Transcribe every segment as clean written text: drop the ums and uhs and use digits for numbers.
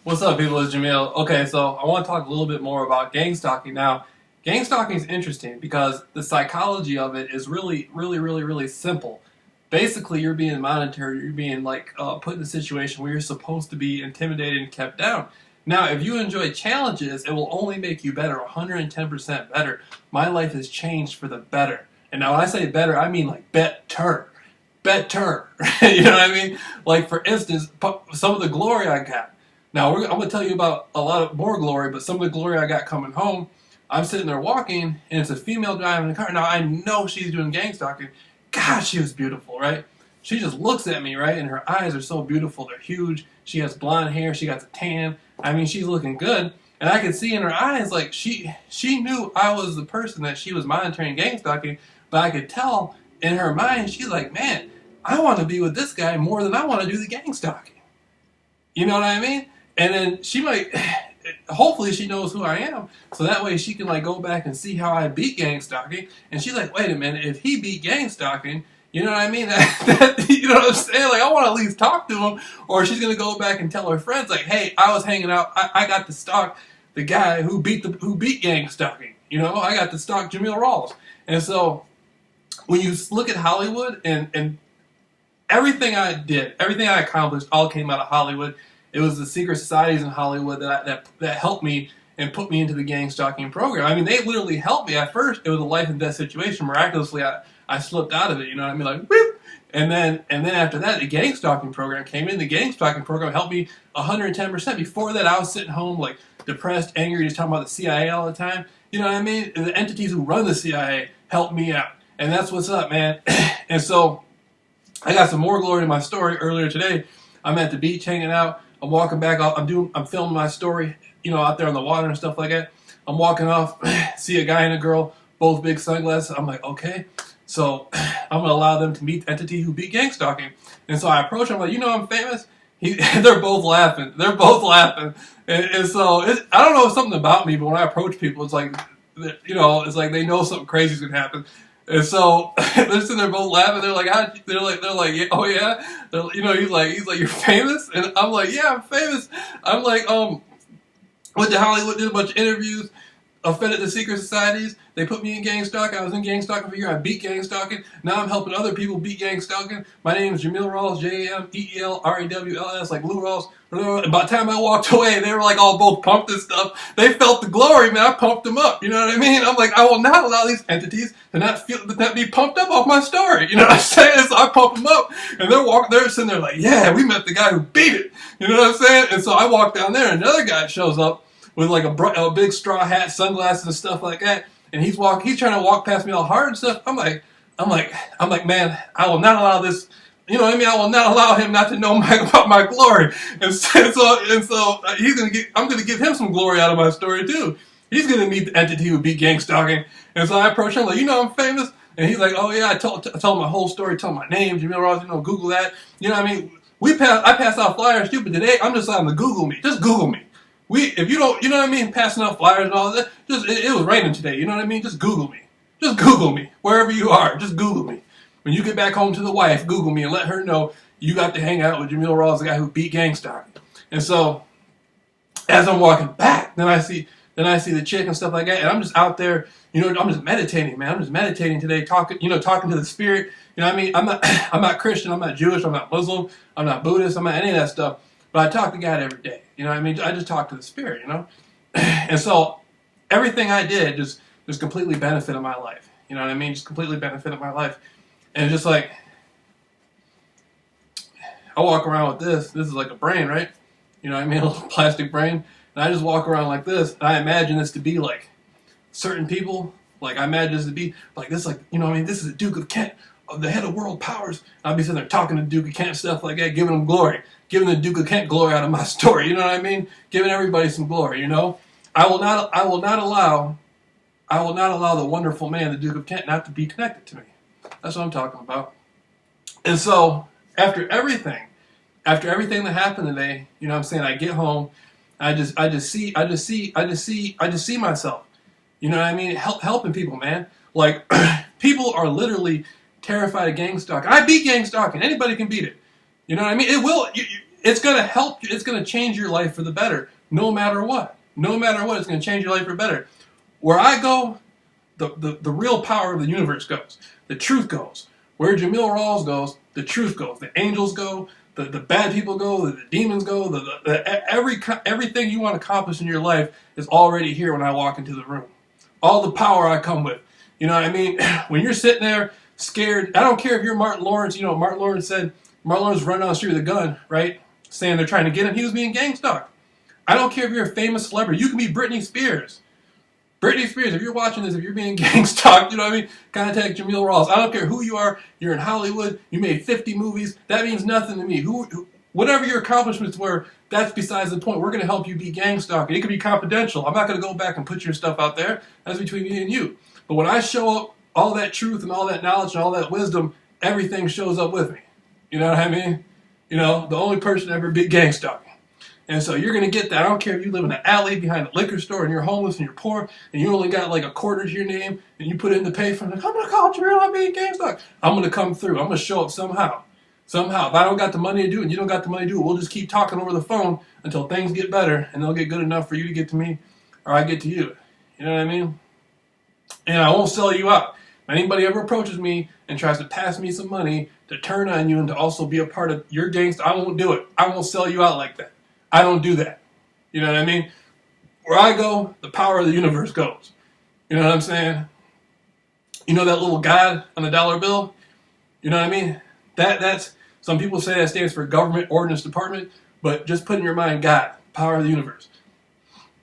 What's up, people? It's Jameel. Okay, so I want to talk a little bit more about gang stalking. Now, gang stalking is interesting because the psychology of it is really simple. Basically, you're being monitored. You're being put in a situation where you're supposed to be intimidated and kept down. Now, if you enjoy challenges, it will only make you better, 110% better. My life has changed for the better. And now when I say better, I mean like better. Better. You know what I mean? Like, for instance, some of the glory I got. Now, I'm going to tell you about a lot of more glory, but some of the glory I got coming home, I'm sitting there walking, and it's a female driving the car. Now, I know she's doing gang stalking. God, she was beautiful, right? She just looks at me, right? And her eyes are so beautiful. They're huge. She has blonde hair. She got the tan. I mean, she's looking good. And I could see in her eyes, like, she knew I was the person that she was monitoring gang stalking, but I could tell in her mind, she's like, man, I want to be with this guy more than I want to do the gang stalking. You know what I mean? And then she might, hopefully she knows who I am, so that way she can like go back and see how I beat gang stalking. And she's like, wait a minute, if he beat gang stalking, you know what I mean? You know what I'm saying? Like, I want to at least talk to him. Or she's gonna go back and tell her friends, like, hey, I was hanging out, I got to stalk the guy who beat gang stalking. You know, I got to stalk JAMEEL RAWLS. And so when you look at Hollywood and everything I did, everything I accomplished, all came out of Hollywood. It was the secret societies in Hollywood that helped me and put me into the gang stalking program. I mean, they literally helped me. At first, it was a life and death situation. Miraculously, I slipped out of it. You know what I mean? Like, whoop! And then after that, the gang stalking program came in. The gang stalking program helped me 110%. Before that, I was sitting home like depressed, angry, just talking about the CIA all the time. You know what I mean? The entities who run the CIA helped me out, and that's what's up, man. And so I got some more glory to my story earlier today. I'm at the beach hanging out. I'm walking back. I'm filming my story, you know, out there on the water and stuff like that. I'm walking off, see a guy and a girl, both big sunglasses. I'm like, okay, so I'm gonna allow them to meet the entity who beat gang stalking. And so I approach them, I'm like, you know, I'm famous. They're both laughing. They're both laughing. And so I don't know, something about me, but when I approach people, it's like, you know, it's like they know something crazy is gonna happen. And so they're sitting there both laughing. They're like, yeah, oh yeah. You know, he's like, you're famous, and I'm like, yeah, I'm famous. I'm like, went to Hollywood, did a bunch of interviews, offended the secret societies. They put me in gang stalking. I was in gang stalking for a year. I beat gang stalking. Now I'm helping other people beat gang stalking. My name is JAMEEL RAWLS, JAMEEL, like Lou Rawls. And by the time I walked away, they were like all both pumped and stuff. They felt the glory, man. I pumped them up. You know what I mean? I'm like, I will not allow these entities to not be pumped up off my story. You know what I'm saying? So I pump them up, and they're sitting there like, yeah, we met the guy who beat it. You know what I'm saying? And so I walk down there, and another guy shows up with like a big straw hat, sunglasses, and stuff like that. And he's trying to walk past me all hard and stuff. I'm like, man, I will not allow this. You know what I mean? I will not allow him not to know about my glory. And so I'm gonna give him some glory out of my story too. He's gonna meet the entity who beat gang stalking. And so I approach him like, you know, I'm famous. And he's like, oh yeah, I told him my whole story, told him my name, JAMEEL RAWLS. You know, Google that. You know what I mean? I pass out flyers too, but today I'm just allowing to Google me. Just Google me. If you don't, you know what I mean, passing out flyers and all that, it was raining today, you know what I mean? Just Google me. Just Google me. Wherever you are, just Google me. When you get back home to the wife, Google me and let her know you got to hang out with JAMEEL RAWLS, the guy who beat gang stalking. And so, as I'm walking back, then I see the chick and stuff like that, and I'm just out there, you know, I'm just meditating, man. I'm just meditating today, talking to the spirit. You know what I mean? I'm not Christian, I'm not Jewish, I'm not Muslim, I'm not Buddhist, I'm not any of that stuff. But I talk to God every day. You know what I mean? I just talk to the spirit, you know? And so everything I did just completely benefited my life. You know what I mean? Just completely benefited my life. And just like, I walk around with this. This is like a brain, right? You know what I mean? A little plastic brain. And I just walk around like this. And I imagine this to be like certain people. Like, I imagine this to be like this, like, you know what I mean? This is the Duke of Kent, the head of world powers. I'll be sitting there talking to the Duke of Kent, stuff like that, giving him glory. Giving the Duke of Kent glory out of my story, you know what I mean? Giving everybody some glory, you know? I will not allow the wonderful man, the Duke of Kent, not to be connected to me. That's what I'm talking about. And so, after everything that happened today, you know what I'm saying, I get home, I just see myself. You know what I mean? Helping people, man. Like, people are literally terrified of gang stalking. I beat gang stalking. Anybody can beat it. You know what I mean? It will. it's going to help you. It's going to change your life for the better, no matter what. No matter what, it's going to change your life for better. Where I go, the real power of the universe goes. The truth goes. Where JAMEEL Rawls goes, the truth goes. The angels go. The bad people go. The demons go. Everything you want to accomplish in your life is already here when I walk into the room. All the power I come with. You know what I mean? When you're sitting there scared, I don't care if you're Martin Lawrence. You know, Martin Lawrence running down the street with a gun, right? Saying they're trying to get him. He was being gang stalked. I don't care if you're a famous celebrity. You can be Britney Spears. Britney Spears, if you're watching this, if you're being gang stalked, you know what I mean? Contact JAMEEL Rawls. I don't care who you are. You're in Hollywood. You made 50 movies. That means nothing to me. Whatever your accomplishments were, that's besides the point. We're going to help you beat gang stalking. It could be confidential. I'm not going to go back and put your stuff out there. That's between me and you. But when I show up, all that truth and all that knowledge and all that wisdom, everything shows up with me. You know what I mean? You know, the only person ever beat gang stalking. And so you're going to get that. I don't care if you live in an alley behind a liquor store and you're homeless and you're poor and you only got like a quarter to your name and you put it in the payphone. Like, I'm going to call JAMEEL, I'm being gang stalked. I'm going to come through. I'm going to show up somehow. Somehow. If I don't got the money to do it and you don't got the money to do it, we'll just keep talking over the phone until things get better and they'll get good enough for you to get to me or I get to you. You know what I mean? And I won't sell you out. If anybody ever approaches me and tries to pass me some money to turn on you and to also be a part of your gangster, I won't do it. I won't sell you out like that. I don't do that. You know what I mean? Where I go, the power of the universe goes. You know what I'm saying? You know that little God on the dollar bill? You know what I mean? That's some people say that stands for Government Ordnance Department, but just put in your mind God, power of the universe.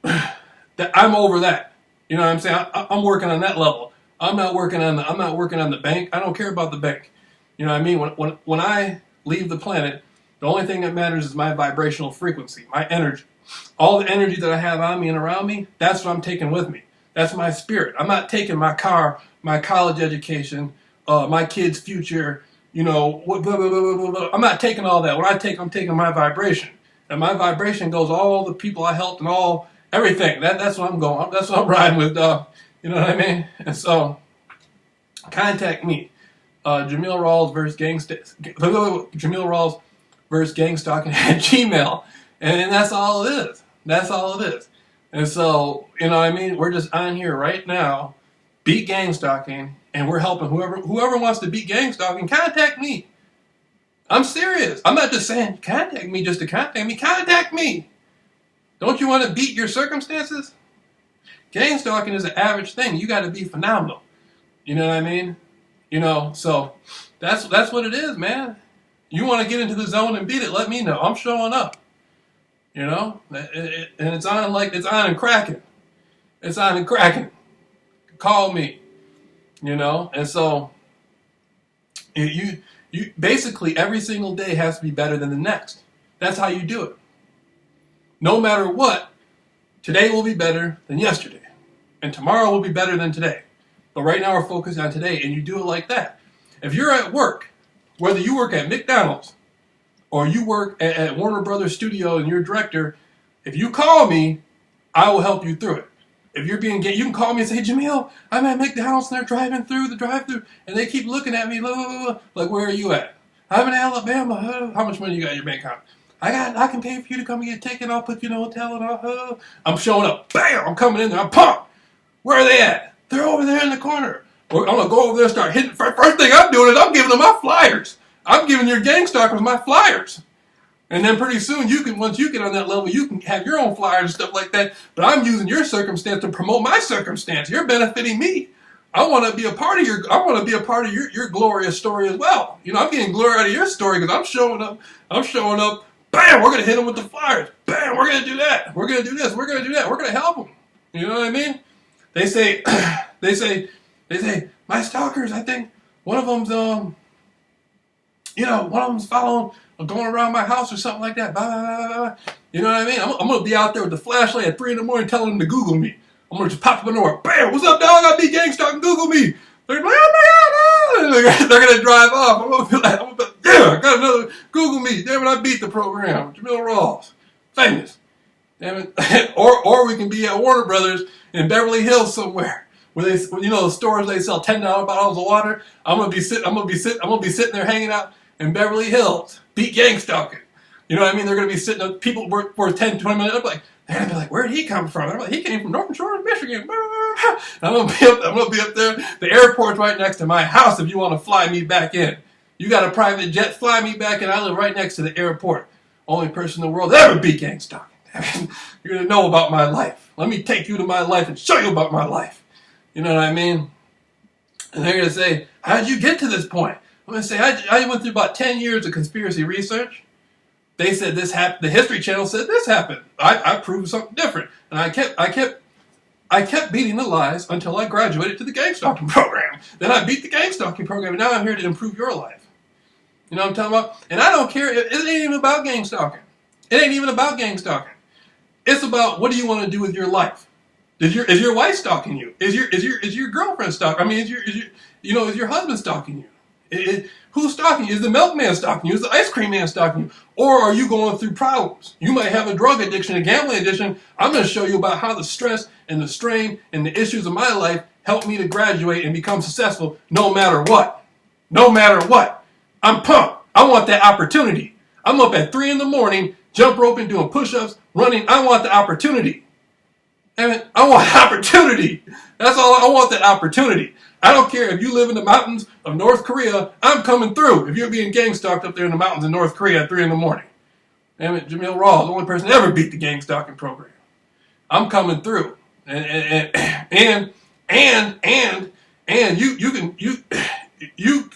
I'm over that. You know what I'm saying? I'm working on that level. I'm not working on the bank. I don't care about the bank. You know what I mean? When I leave the planet, the only thing that matters is my vibrational frequency, my energy. All the energy that I have on me and around me, that's what I'm taking with me. That's my spirit. I'm not taking my car, my college education, my kid's future, you know, blah, blah, blah, blah, blah. I'm not taking all that. What I'm taking my vibration. And my vibration goes all the people I helped and all, everything. That's what I'm going. That's what I'm riding with, you know what I mean? And so, contact me. JAMEEL Rawls versus JAMEEL Rawls versus gang stalking at Gmail. And that's all it is. That's all it is. And so, you know what I mean? We're just on here right now, beat gang stalking, and we're helping whoever wants to beat gang stalking, contact me. I'm serious. I'm not just saying contact me just to contact me. Contact me. Don't you want to beat your circumstances? Gang stalking is an average thing. You got to be phenomenal. You know what I mean? You know, so that's what it is, man. You want to get into the zone and beat it, let me know. I'm showing up. You know? And it's on and cracking. It's on and cracking. Call me. You know? And so you basically every single day has to be better than the next. That's how you do it. No matter what, today will be better than yesterday. And tomorrow will be better than today. But right now we're focused on today, and you do it like that. If you're at work, whether you work at McDonald's or you work at Warner Brothers Studio and you're a director, if you call me, I will help you through it. If you're being gay, you can call me and say, JAMEEL, I'm at McDonald's and they're driving through the drive-thru and they keep looking at me, blah, blah, blah, blah. Like, where are you at? I'm in Alabama. How much money you got in your bank account? I can pay for you to come and get a ticket. I'll put you in a hotel and I'm showing up. Bam! I'm coming in there. I'm pumped. Where are they at? They're over there in the corner. I'm going to go over there and start hitting. First thing I'm doing is I'm giving them my flyers. I'm giving your gang stalkers my flyers. And then pretty soon, once you get on that level, you can have your own flyers and stuff like that. But I'm using your circumstance to promote my circumstance. You're benefiting me. I want to be a part of your glorious story as well. You know, I'm getting glory out of your story because I'm showing up. Bam, we're going to hit them with the flyers. Bam, we're going to do that. We're going to do this. We're going to do that. We're going to help them. You know what I mean? They say, my stalkers, I think one of them's, one of them's following, going around my house or something like that. Blah, blah, blah, blah. You know what I mean? I'm going to be out there with the flashlight at 3 in the morning telling them to Google me. I'm going to just pop up in the door. Bam, what's up, dog? I be gang stalking, Google me. They're like, oh my God, they're going to drive off. I'm going to be like, yeah, I got another, Google me. Damn it, I beat the program. JAMEEL Rawls. Famous. Damn it. or we can be at Warner Brothers in Beverly Hills somewhere, where they, the stores they sell $10 bottles of water. I'm gonna be sitting there hanging out in Beverly Hills, beat gang stalking. You know what I mean? They're going to be sitting up, people for 10, 20 minutes, I'm like, they're going to be like, where did he come from? I'm like, he came from Northern Shore of Michigan. I'm going to be up there. The airport's right next to my house if you want to fly me back in. You got a private jet, fly me back in. I live right next to the airport. Only person in the world that ever beat gang stalking. You're going to know about my life. Let me take you to my life and show you about my life. You know what I mean? And they're going to say, how did you get to this point? I'm going to say, I went through about 10 years of conspiracy research. They said this happened. The History Channel said this happened. I proved something different. And I kept beating the lies until I graduated to the gang stalking program. Then I beat the gang stalking program, and now I'm here to improve your life. You know what I'm talking about? And I don't care. It ain't even about gang stalking. It ain't even about gang stalking. It's about what do you want to do with your life. Is your wife stalking you? Is your girlfriend stalking? I mean, is your husband stalking you? Who's stalking you? Is the milkman stalking you? Is the ice cream man stalking you? Or are you going through problems? You might have a drug addiction, a gambling addiction. I'm going to show you about how the stress and the strain and the issues of my life helped me to graduate and become successful no matter what. No matter what. I'm pumped. I want that opportunity. I'm up at 3 in the morning, jump roping, doing push-ups, running. I want the opportunity. I want opportunity. That's all. I want that opportunity. I don't care if you live in the mountains of North Korea. I'm coming through. If you're being gang stalked up there in the mountains of North Korea at 3 in the morning. Damn it, JAMEEL Rawls, the only person that ever beat the gang stalking program. I'm coming through. And you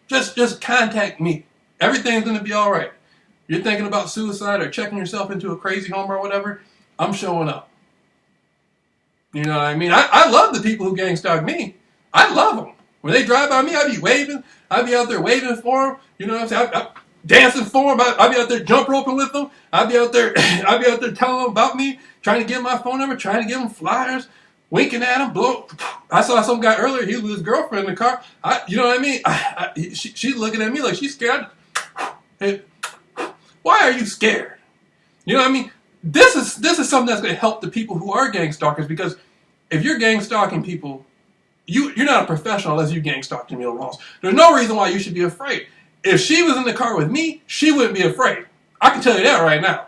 just contact me. Everything's gonna be all right. You're thinking about suicide or checking yourself into a crazy home or whatever. I'm showing up. You know what I mean? I love the people who gang stalk me. I love them. When they drive by me, I be waving. I be out there waving for them. You know what I'm saying? I dancing for them. I be out there jump roping with them. I be out there telling them about me, trying to get my phone number, trying to give them flyers, winking at them. I saw some guy earlier. He was with his girlfriend in the car. You know what I mean? She's looking at me like she's scared. Hey, why are you scared? You know what I mean? This is something that's going to help the people who are gang stalkers, because if you're gang stalking people, you're not a professional unless you gang stalk JAMEEL Rawls. There's no reason why you should be afraid. If she was in the car with me, she wouldn't be afraid. I can tell you that right now.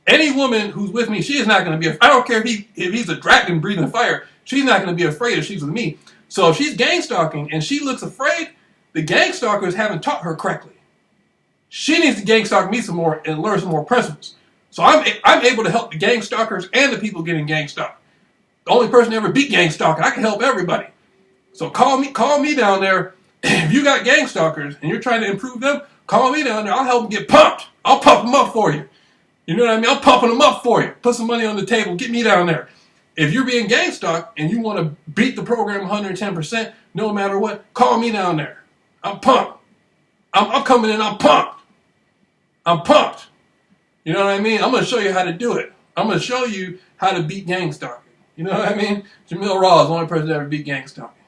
Any woman who's with me, she is not going to be afraid. I don't care if he's a dragon breathing fire. She's not going to be afraid if she's with me. So if she's gang stalking and she looks afraid, the gang stalkers haven't taught her correctly. She needs to gang stalk me some more and learn some more principles. So I'm able to help the gang stalkers and the people getting gang stalked. The only person that ever beat gang stalking. I can help everybody. So call me down there. If you got gang stalkers and you're trying to improve them, call me down there. I'll help them get pumped. I'll pump them up for you. You know what I mean? I'm pumping them up for you. Put some money on the table. Get me down there. If you're being gang stalked and you want to beat the program 110%, no matter what, call me down there. I'm pumped. I'm coming in. I'm pumped. I'm pumped. You know what I mean? I'm going to show you how to do it. I'm going to show you how to beat gang stalking. You know what I mean? JAMEEL Rawls, the only person that ever beat gang stalking.